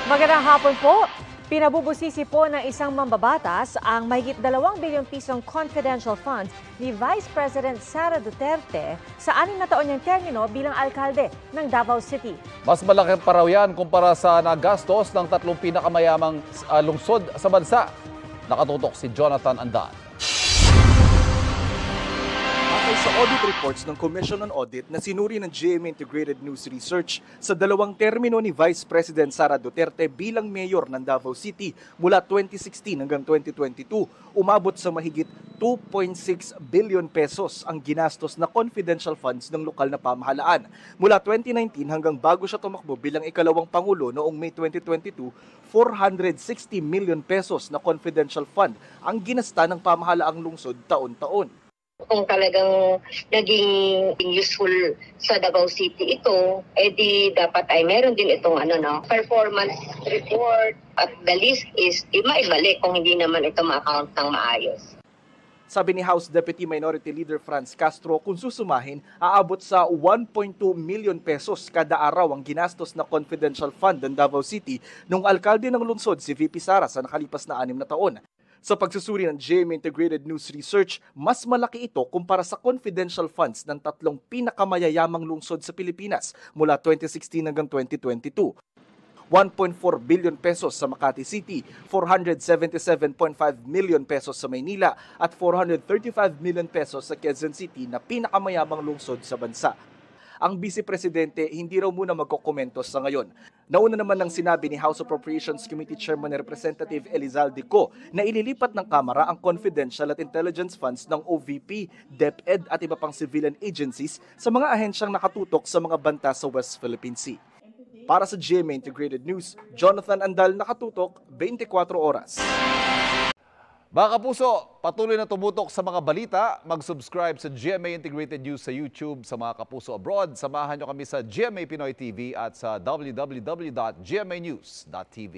Magandang hapon po. Pinabubusisi po ng isang mambabatas ang mahigit 2 bilyong pisong confidential funds ni Vice President Sara Duterte sa 6 na taon niyang termino bilang alkalde ng Davao City. Mas malaki pa raw yan kumpara sa nagastos ng 3 pinakamayamang lungsod sa bansa. Nakatutok si Jonathan Andal. Batay sa audit reports ng Commission on Audit na sinuri ng GMA Integrated News Research, sa 2 termino ni Vice President Sara Duterte bilang mayor ng Davao City mula 2016 hanggang 2022, umabot sa mahigit 2.6 billion pesos ang ginastos na confidential funds ng lokal na pamahalaan. Mula 2019 hanggang bago siya tumakbo bilang ikalawang Pangulo noong May 2022, 460 million pesos na confidential fund ang ginasta ng pamahalaang lungsod taon-taon. Kung talagang naging useful sa Davao City ito, di dapat ay meron din itong performance report at the list is maibalik kung hindi naman ito ma-account ng maayos. Sabi ni House Deputy Minority Leader Franz Castro, kung susumahin, aabot sa 1.2 million pesos kada araw ang ginastos na confidential fund ng Davao City nung alkalde ng lungsod si VP Sara sa nakalipas na 6 na taon. Sa pagsusuri ng GMA Integrated News Research, mas malaki ito kumpara sa confidential funds ng 3 pinakamayayamang lungsod sa Pilipinas mula 2016 hanggang 2022. 1.4 billion pesos sa Makati City, 477.5 million pesos sa Maynila at 435 million pesos sa Quezon City na pinakamayamang lungsod sa bansa. Ang Vice Presidente hindi raw muna magkokomento sa ngayon. Nauna naman ng sinabi ni House Appropriations Committee Chairman Representative Elizalde Co na ililipat ng Kamara ang confidential at intelligence funds ng OVP, DepEd at iba pang civilian agencies sa mga ahensyang nakatutok sa mga banta sa West Philippine Sea. Para sa GMA Integrated News, Jonathan Andal, nakatutok 24 oras. Mga kapuso, patuloy na tumutok sa mga balita. Mag-subscribe sa GMA Integrated News sa YouTube. Sa mga kapuso abroad, samahan nyo kami sa GMA Pinoy TV at sa www.gmanews.tv.